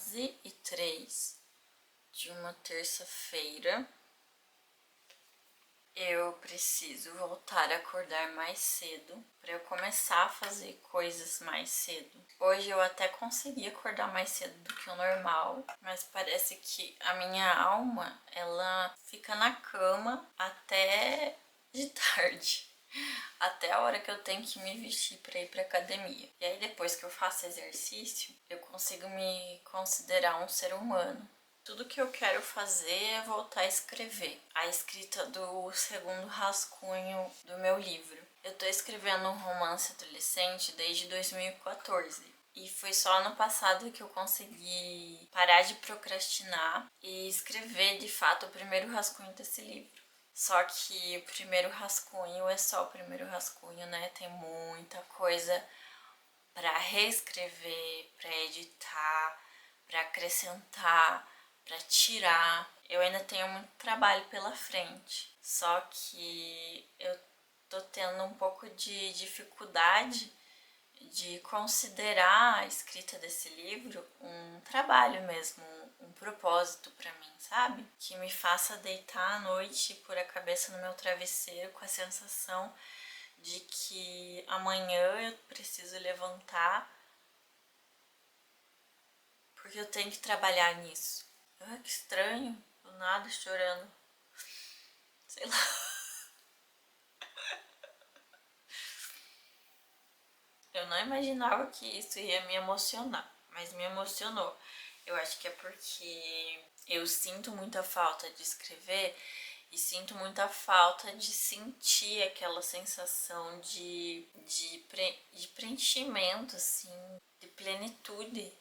11h03 de uma terça-feira. Eu preciso voltar a acordar mais cedo para eu começar a fazer coisas mais cedo. Hoje eu até consegui acordar mais cedo do que o normal, mas parece que a minha alma, ela fica na cama até de tarde. Até a hora que eu tenho que me vestir para ir para academia. E aí depois que eu faço exercício, eu consigo me considerar um ser humano. Tudo que eu quero fazer é voltar a escrever. A escrita do segundo rascunho do meu livro. Eu tô escrevendo um romance adolescente desde 2014. E foi só ano passado que eu consegui parar de procrastinar e escrever de fato o primeiro rascunho desse livro. Só que o primeiro rascunho é só o primeiro rascunho, né? Tem muita coisa para reescrever, para editar, para acrescentar, para tirar. Eu ainda tenho muito trabalho pela frente. Só que eu tô tendo um pouco de dificuldade de considerar a escrita desse livro um trabalho mesmo, um propósito para mim, sabe? Que me faça deitar à noite e pôr a cabeça no meu travesseiro com a sensação de que amanhã eu preciso levantar porque eu tenho que trabalhar nisso. Ah, que estranho, do nada chorando. Sei lá. Eu não imaginava que isso ia me emocionar, mas me emocionou. Eu acho que é porque eu sinto muita falta de escrever e sinto muita falta de sentir aquela sensação de preenchimento, assim, de plenitude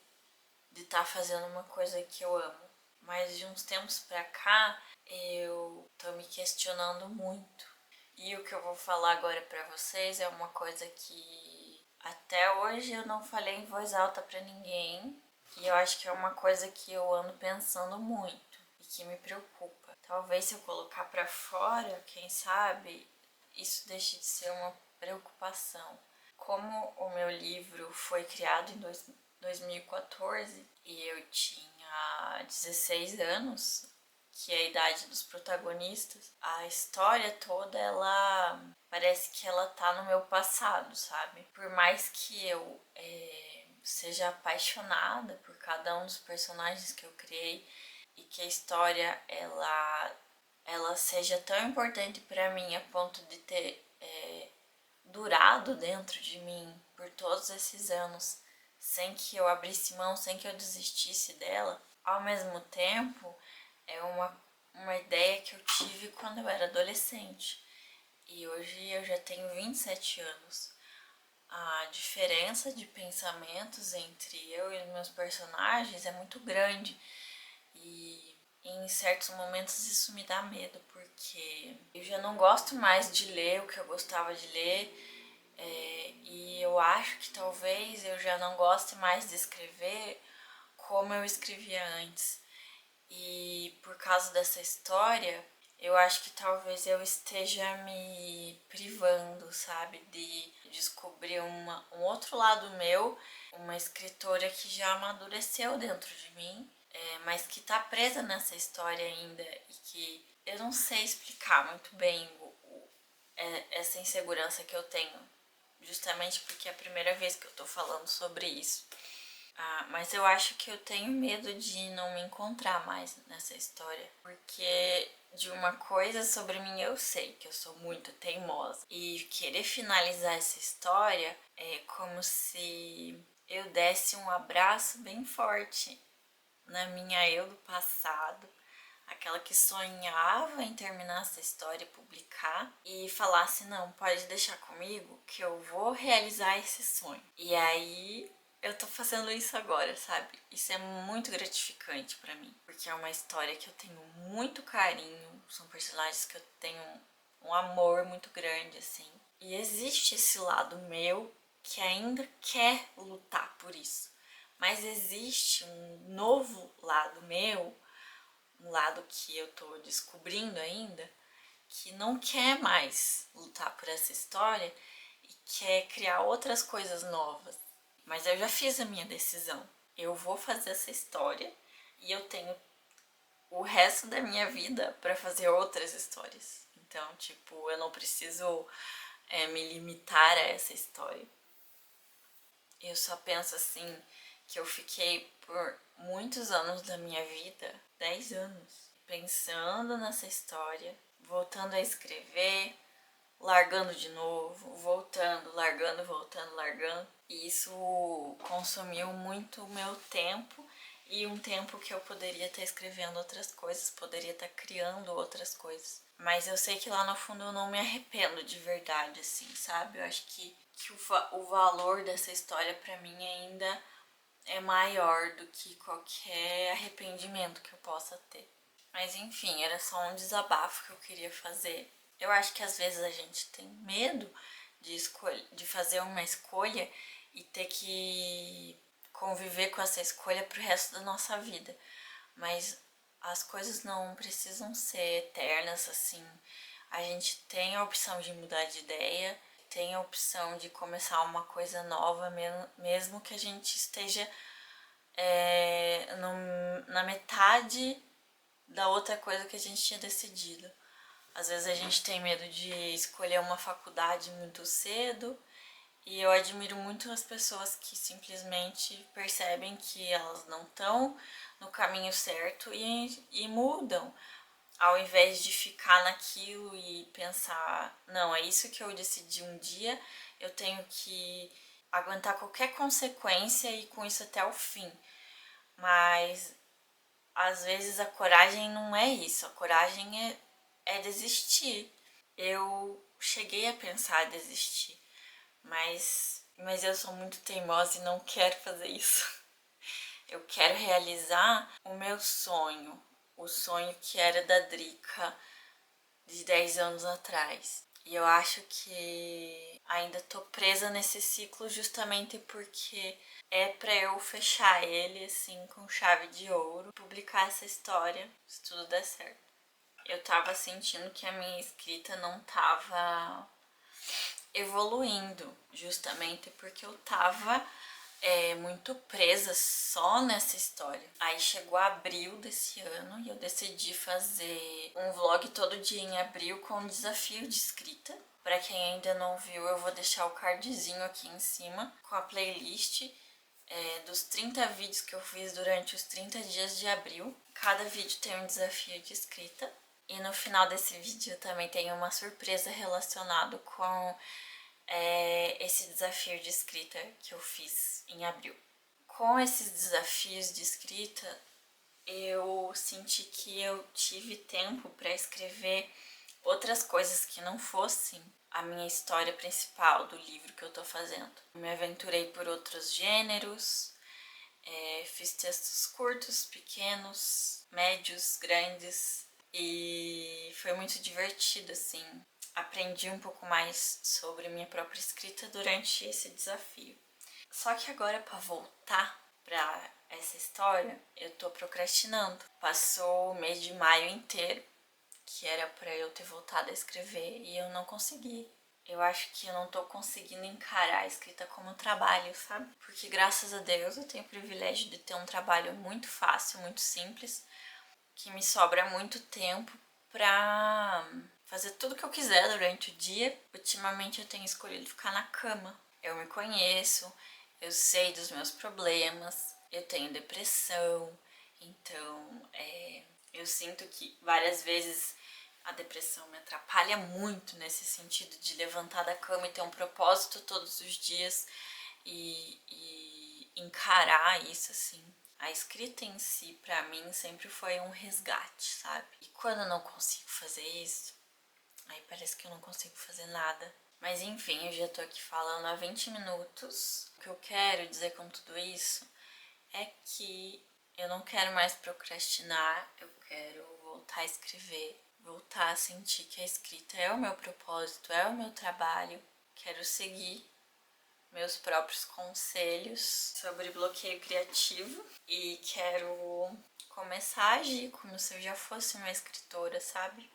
de estar fazendo uma coisa que eu amo. Mas de uns tempos pra cá, eu tô me questionando muito. E o que eu vou falar agora pra vocês é uma coisa que até hoje eu não falei em voz alta pra ninguém. E eu acho que é uma coisa que eu ando pensando muito e que me preocupa. Talvez se eu colocar pra fora, quem sabe, isso deixe de ser uma preocupação. Como o meu livro foi criado em 2014 e eu tinha 16 anos, que é a idade dos protagonistas, a história toda, ela parece que ela tá no meu passado, sabe? Por mais que eu seja apaixonada por cada um dos personagens que eu criei e que a história ela seja tão importante para mim a ponto de ter durado dentro de mim por todos esses anos, sem que eu abrisse mão, sem que eu desistisse dela, ao mesmo tempo é uma ideia que eu tive quando eu era adolescente. E hoje eu já tenho 27 anos. A diferença de pensamentos entre eu e os meus personagens é muito grande. E em certos momentos isso me dá medo, porque eu já não gosto mais de ler o que eu gostava de ler. E eu acho que talvez eu já não goste mais de escrever como eu escrevia antes. E por causa dessa história, eu acho que talvez eu esteja me privando, sabe, de descobrir um outro lado meu, uma escritora que já amadureceu dentro de mim, mas que tá presa nessa história ainda e que eu não sei explicar muito bem essa insegurança que eu tenho, justamente porque é a primeira vez que eu tô falando sobre isso. Mas eu acho que eu tenho medo de não me encontrar mais nessa história, porque de uma coisa sobre mim eu sei, que eu sou muito teimosa. E querer finalizar essa história é como se eu desse um abraço bem forte na minha eu do passado, aquela que sonhava em terminar essa história e publicar, e falasse: não, pode deixar comigo que eu vou realizar esse sonho. E aí eu tô fazendo isso agora, sabe? Isso é muito gratificante pra mim, porque é uma história que eu tenho muito carinho, são personagens que eu tenho um amor muito grande, assim. E existe esse lado meu que ainda quer lutar por isso. Mas existe um novo lado meu, um lado que eu tô descobrindo ainda, que não quer mais lutar por essa história e quer criar outras coisas novas. Mas eu já fiz a minha decisão. eu vou fazer essa história e eu tenho o resto da minha vida para fazer outras histórias. Então, tipo, eu não preciso me limitar a essa história. Eu só penso assim, que eu fiquei por muitos anos da minha vida, 10 anos, pensando nessa história, voltando a escrever, largando de novo, voltando, largando, voltando, largando. E isso consumiu muito o meu tempo e um tempo que eu poderia estar escrevendo outras coisas, poderia estar criando outras coisas. Mas eu sei que lá no fundo eu não me arrependo de verdade, assim, sabe? Eu acho que o valor dessa história pra mim ainda é maior do que qualquer arrependimento que eu possa ter. Mas enfim, era só um desabafo que eu queria fazer. Eu acho que às vezes a gente tem medo de fazer uma escolha e ter que conviver com essa escolha pro resto da nossa vida. Mas as coisas não precisam ser eternas assim. A gente tem a opção de mudar de ideia, tem a opção de começar uma coisa nova, mesmo que a gente esteja na metade da outra coisa que a gente tinha decidido. Às vezes a gente tem medo de escolher uma faculdade muito cedo, e eu admiro muito as pessoas que simplesmente percebem que elas não estão no caminho certo e mudam, ao invés de ficar naquilo e pensar, não, é isso que eu decidi um dia, eu tenho que aguentar qualquer consequência e com isso até o fim. Mas às vezes a coragem não é isso, a coragem é desistir. Eu cheguei a pensar em desistir, mas eu sou muito teimosa e não quero fazer isso. Eu quero realizar o meu sonho, o sonho que era da Drica de 10 anos atrás. E eu acho que ainda tô presa nesse ciclo justamente porque é pra eu fechar ele assim com chave de ouro, publicar essa história, se tudo der certo. Eu tava sentindo que a minha escrita não tava evoluindo, justamente porque eu tava muito presa só nessa história. Aí chegou abril desse ano e eu decidi fazer um vlog todo dia em abril com um desafio de escrita. Pra quem ainda não viu, eu vou deixar o cardzinho aqui em cima com a playlist dos 30 vídeos que eu fiz durante os 30 dias de abril. Cada vídeo tem um desafio de escrita. E no final desse vídeo também tem uma surpresa relacionada com esse desafio de escrita que eu fiz em abril. Com esses desafios de escrita, eu senti que eu tive tempo para escrever outras coisas que não fossem a minha história principal do livro que eu tô fazendo. Me aventurei por outros gêneros, fiz textos curtos, pequenos, médios, grandes, e foi muito divertido, assim. Aprendi um pouco mais sobre minha própria escrita durante esse desafio. Só que agora, para voltar para essa história, eu tô procrastinando. Passou o mês de maio inteiro, que era para eu ter voltado a escrever, e eu não consegui. Eu acho que eu não tô conseguindo encarar a escrita como um trabalho, sabe? Porque graças a Deus eu tenho o privilégio de ter um trabalho muito fácil, muito simples, que me sobra muito tempo pra fazer tudo que eu quiser durante o dia. Ultimamente eu tenho escolhido ficar na cama. Eu me conheço, eu sei dos meus problemas, eu tenho depressão, então eu sinto que várias vezes a depressão me atrapalha muito nesse sentido de levantar da cama e ter um propósito todos os dias e encarar isso assim. A escrita em si, pra mim, sempre foi um resgate, sabe? E quando eu não consigo fazer isso, aí parece que eu não consigo fazer nada. Mas enfim, eu já tô aqui falando há 20 minutos. O que eu quero dizer com tudo isso é que eu não quero mais procrastinar, eu quero voltar a escrever, voltar a sentir que a escrita é o meu propósito, é o meu trabalho. Quero seguir meus próprios conselhos sobre bloqueio criativo e quero começar a agir como se eu já fosse uma escritora, sabe?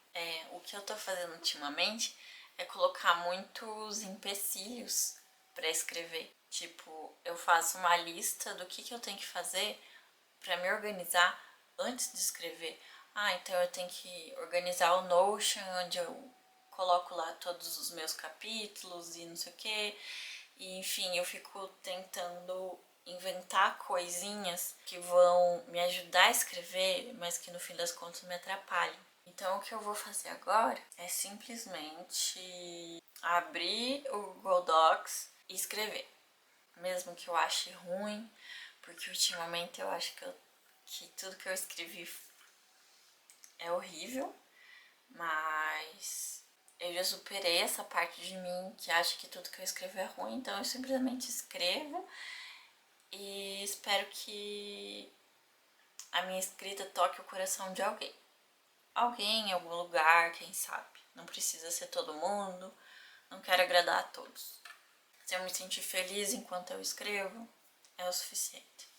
O que eu tô fazendo ultimamente é colocar muitos empecilhos para escrever. Tipo, eu faço uma lista do que eu tenho que fazer para me organizar antes de escrever. Então eu tenho que organizar o Notion, onde eu coloco lá todos os meus capítulos e não sei o que. E enfim, eu fico tentando inventar coisinhas que vão me ajudar a escrever, mas que no fim das contas me atrapalham. Então o que eu vou fazer agora é simplesmente abrir o Google Docs e escrever. Mesmo que eu ache ruim, porque ultimamente eu acho que tudo que eu escrevi é horrível, mas eu já superei essa parte de mim que acha que tudo que eu escrevo é ruim, então eu simplesmente escrevo e espero que a minha escrita toque o coração de alguém. Alguém em algum lugar, quem sabe. Não precisa ser todo mundo, não quero agradar a todos. Se eu me sentir feliz enquanto eu escrevo, é o suficiente.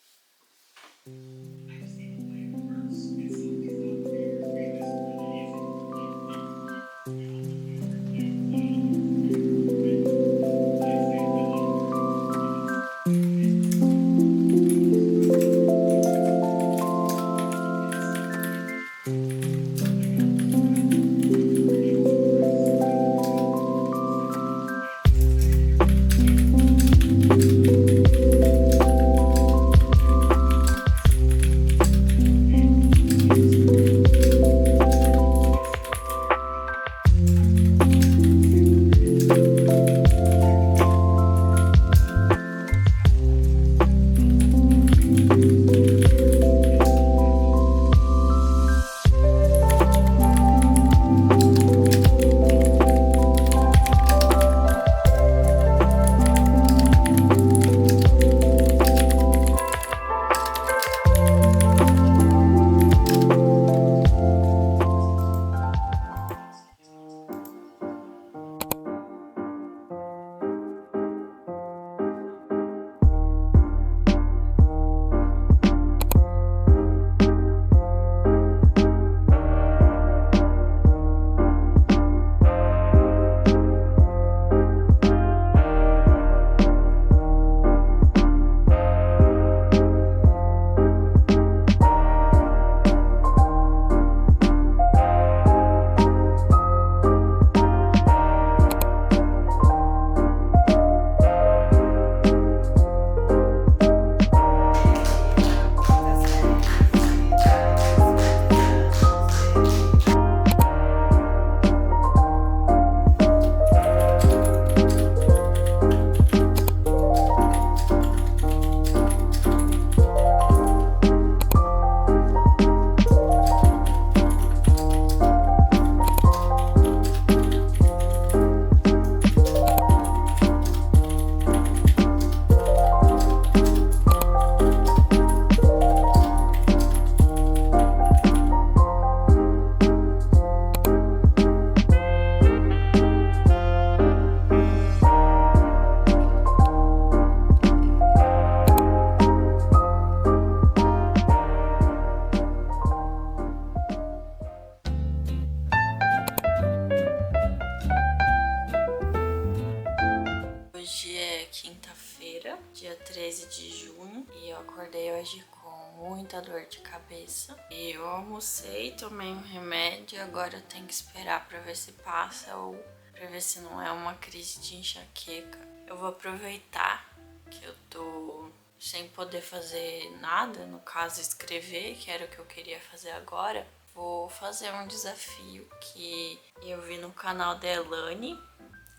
Hoje é quinta-feira, dia 13 de junho, e eu acordei hoje com muita dor de cabeça. Eu almocei, tomei um remédio, agora eu tenho que esperar pra ver se passa ou pra ver se não é uma crise de enxaqueca. Eu vou aproveitar que eu tô sem poder fazer nada, no caso escrever, que era o que eu queria fazer agora. Vou fazer um desafio que eu vi no canal da Elane.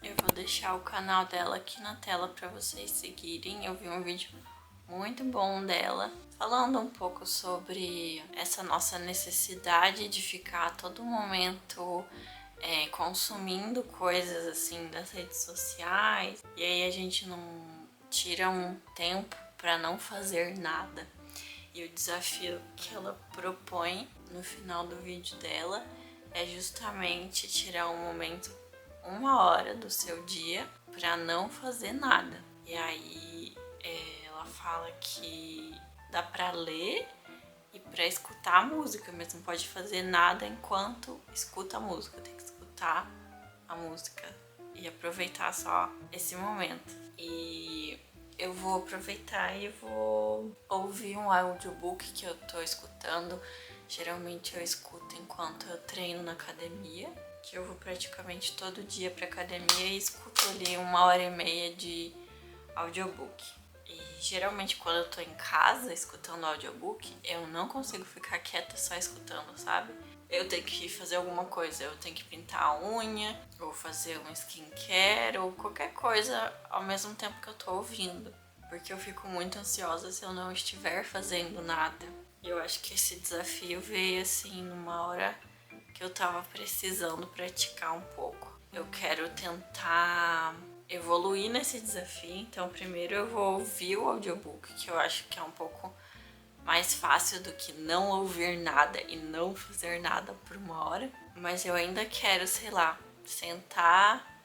Eu vou deixar o canal dela aqui na tela para vocês seguirem. Eu vi um vídeo muito bom dela, falando um pouco sobre essa nossa necessidade de ficar a todo momento consumindo coisas assim das redes sociais. E aí a gente não tira um tempo para não fazer nada. E o desafio que ela propõe no final do vídeo dela é justamente tirar um momento, 1 hora do seu dia para não fazer nada. E aí ela fala que dá para ler e para escutar a música, mas não pode fazer nada enquanto escuta a música. Tem que escutar a música e aproveitar só esse momento. E eu vou aproveitar e vou ouvir um audiobook que eu tô escutando. Geralmente eu escuto enquanto eu treino na academia, que eu vou praticamente todo dia pra academia e escuto ali 1h30 de audiobook. E geralmente quando eu tô em casa escutando audiobook, eu não consigo ficar quieta só escutando, sabe? Eu tenho que fazer alguma coisa, eu tenho que pintar a unha, ou fazer um skincare, ou qualquer coisa ao mesmo tempo que eu tô ouvindo. Porque eu fico muito ansiosa se eu não estiver fazendo nada. E eu acho que esse desafio veio assim numa hora que eu tava precisando praticar um pouco. Eu quero tentar evoluir nesse desafio, então primeiro eu vou ouvir o audiobook, que eu acho que é um pouco mais fácil do que não ouvir nada e não fazer nada por 1 hora. Mas eu ainda quero, sei lá, sentar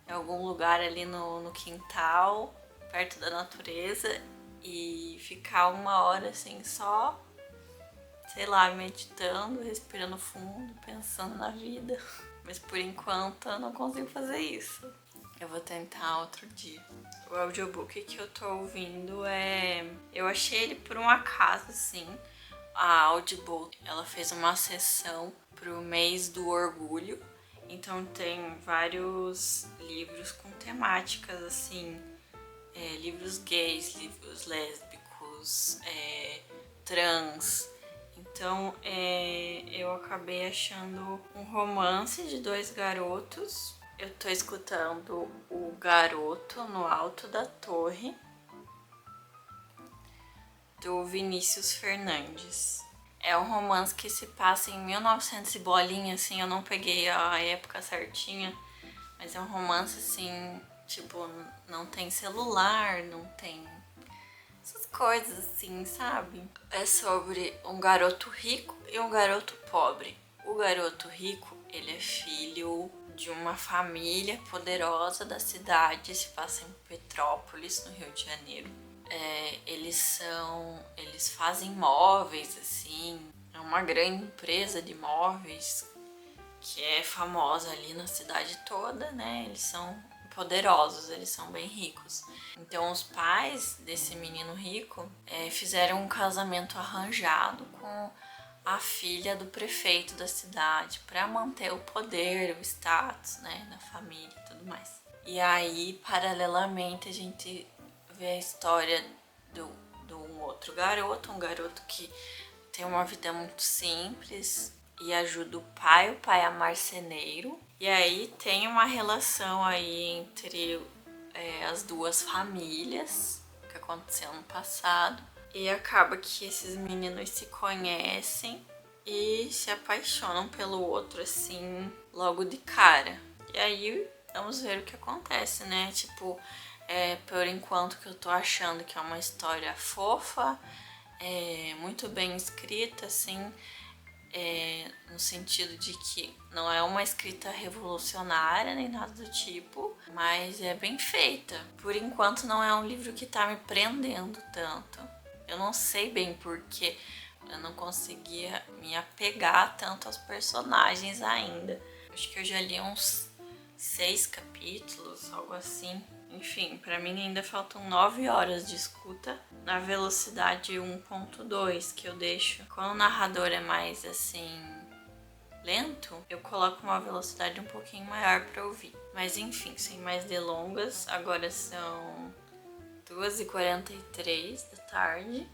em algum lugar ali no quintal, perto da natureza, e ficar 1 hora assim só, sei lá, meditando, respirando fundo, pensando na vida. Mas por enquanto eu não consigo fazer isso. Eu vou tentar outro dia. O audiobook que eu tô ouvindo eu achei ele por um acaso, assim. A Audible, ela fez uma sessão pro mês do orgulho. Então tem vários livros com temáticas, assim. Livros gays, livros lésbicos, trans. Então eu acabei achando um romance de 2 garotos. Eu tô escutando O Garoto no Alto da Torre, do Vinícius Fernandes. É um romance que se passa em 1900 e bolinha, assim, eu não peguei a época certinha, mas é um romance, assim, tipo, não tem celular, não tem essas coisas, assim, sabe? É sobre um garoto rico e um garoto pobre. O garoto rico, ele é filho de uma família poderosa da cidade, se passa em Petrópolis, no Rio de Janeiro. Eles fazem móveis, assim, é uma grande empresa de móveis que é famosa ali na cidade toda, né? Eles são poderosos, eles são bem ricos. Então os pais desse menino rico fizeram um casamento arranjado com a filha do prefeito da cidade para manter o poder, o status, né, da família e tudo mais. E aí, paralelamente, a gente vê a história de um outro garoto, um garoto que tem uma vida muito simples e ajuda o pai é marceneiro. E aí tem uma relação aí entre as duas famílias que aconteceu no passado. E acaba que esses meninos se conhecem e se apaixonam pelo outro, assim, logo de cara. E aí, vamos ver o que acontece, né? Tipo, por enquanto que eu tô achando que é uma história fofa, muito bem escrita, assim, no sentido de que não é uma escrita revolucionária nem nada do tipo, mas é bem feita. Por enquanto não é um livro que tá me prendendo tanto. Eu não sei bem porque eu não conseguia me apegar tanto aos personagens ainda. Acho que eu já li uns 6 capítulos, algo assim. Enfim, pra mim ainda faltam 9 horas de escuta na velocidade 1.2 que eu deixo. Quando o narrador é mais assim lento, eu coloco uma velocidade um pouquinho maior pra ouvir. Mas enfim, sem mais delongas, agora são 2h43 da tarde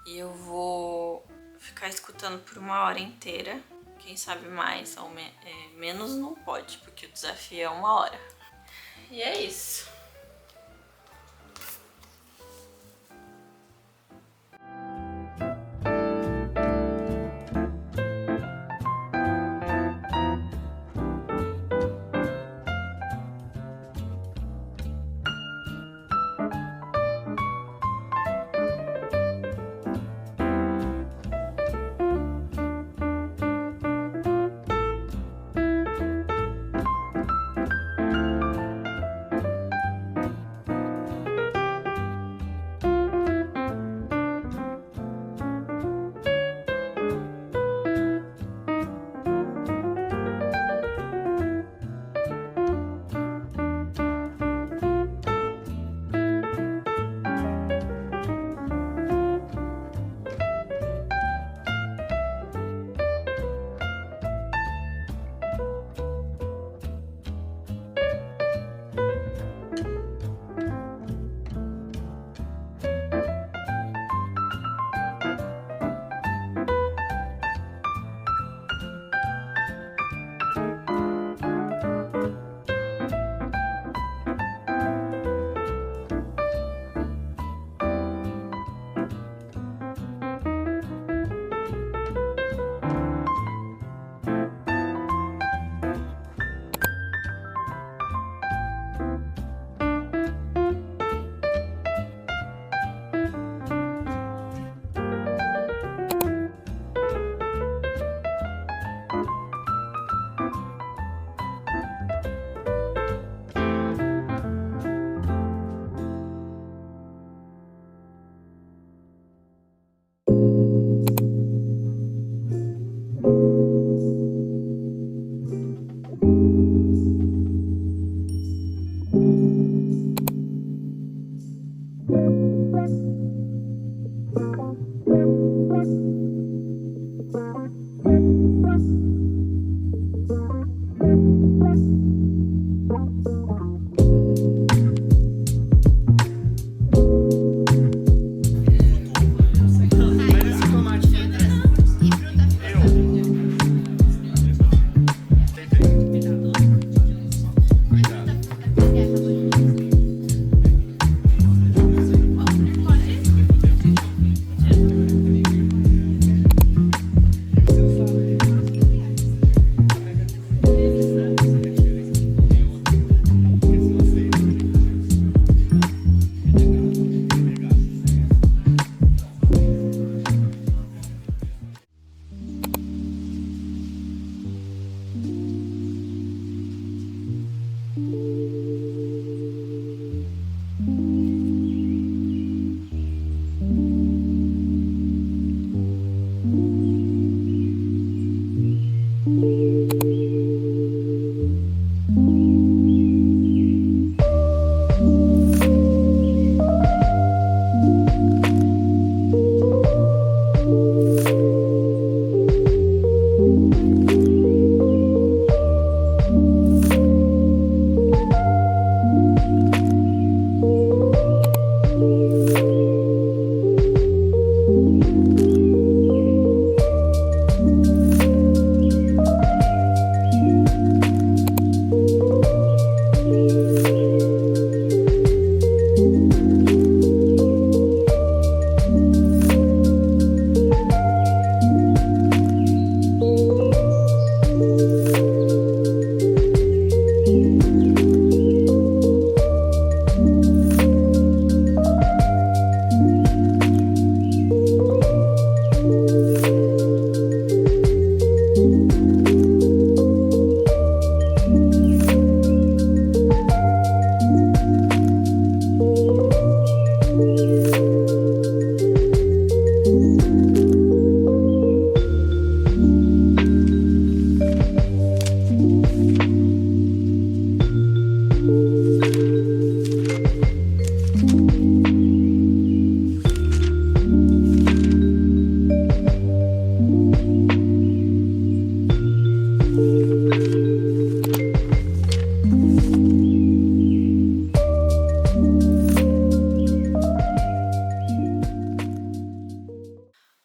e eu vou ficar escutando por 1 hora inteira. Quem sabe mais ou menos não pode, porque o desafio é 1 hora. E é isso.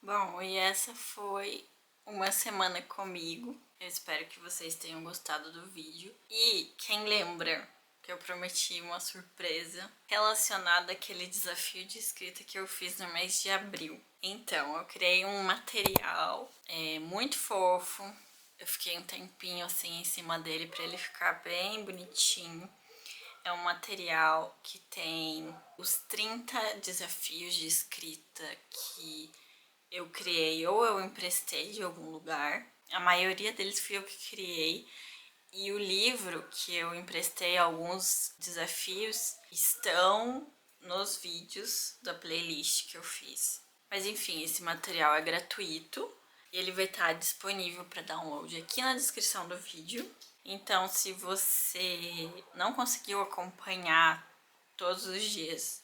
Bom, e essa foi uma semana comigo. Eu espero que vocês tenham gostado do vídeo. E quem lembra que eu prometi uma surpresa relacionada àquele desafio de escrita que eu fiz no mês de abril. Então, eu criei um material muito fofo. Eu fiquei um tempinho assim em cima dele para ele ficar bem bonitinho. É um material que tem os 30 desafios de escrita que eu criei ou eu emprestei de algum lugar. A maioria deles fui eu que criei. E o livro que eu emprestei alguns desafios estão nos vídeos da playlist que eu fiz. Mas enfim, esse material é gratuito e ele vai estar disponível para download aqui na descrição do vídeo. Então, se você não conseguiu acompanhar todos os dias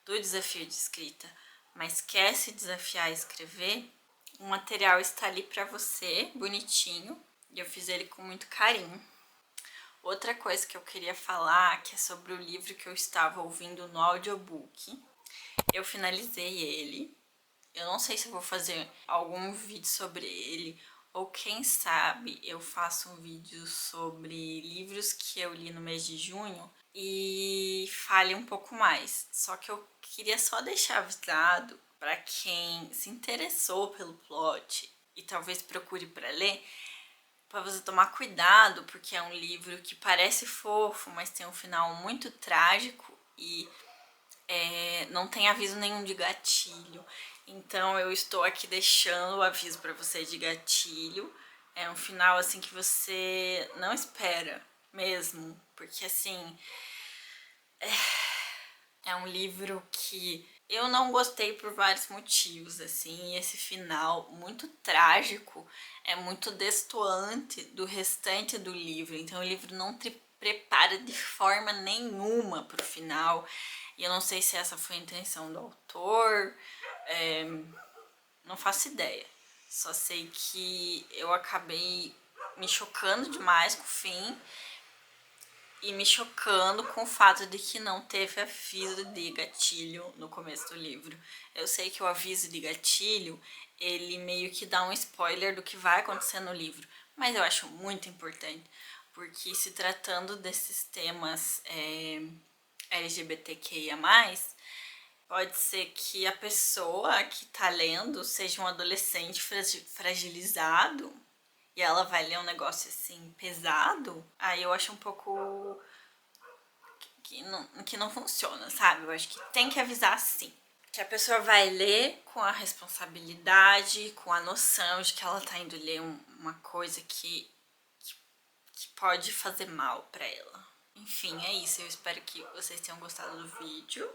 do desafio de escrita, mas quer se desafiar a escrever, o material está ali para você, bonitinho, e eu fiz ele com muito carinho. Outra coisa que eu queria falar, que é sobre o livro que eu estava ouvindo no audiobook. Eu finalizei ele. Eu não sei se eu vou fazer algum vídeo sobre ele, ou quem sabe eu faço um vídeo sobre livros que eu li no mês de junho e fale um pouco mais. Só que eu queria só deixar avisado para quem se interessou pelo plot e talvez procure para ler, para você tomar cuidado, porque é um livro que parece fofo, mas tem um final muito trágico e não tem aviso nenhum de gatilho. Então eu estou aqui deixando o aviso para você de gatilho. É um final assim que você não espera mesmo, porque assim é um livro que eu não gostei por vários motivos, assim, e esse final muito trágico é muito destoante do restante do livro, então o livro não te prepara de forma nenhuma pro final, e eu não sei se essa foi a intenção do autor, não faço ideia, só sei que eu acabei me chocando demais com o fim, e me chocando com o fato de que não teve aviso de gatilho no começo do livro. Eu sei que o aviso de gatilho, ele meio que dá um spoiler do que vai acontecer no livro, mas eu acho muito importante, porque se tratando desses temas LGBTQIA+, pode ser que a pessoa que tá lendo seja um adolescente fragilizado, e ela vai ler um negócio assim pesado, aí eu acho um pouco que não funciona, sabe? Eu acho que tem que avisar sim. Que a pessoa vai ler com a responsabilidade, com a noção de que ela tá indo ler uma coisa que pode fazer mal pra ela. Enfim, é isso. Eu espero que vocês tenham gostado do vídeo.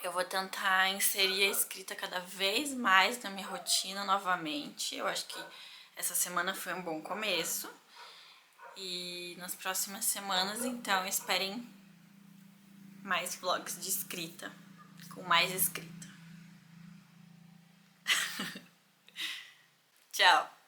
Eu vou tentar inserir a escrita cada vez mais na minha rotina novamente. Eu acho que essa semana foi um bom começo. E nas próximas semanas, então, esperem mais vlogs de escrita, com mais escrita. Tchau!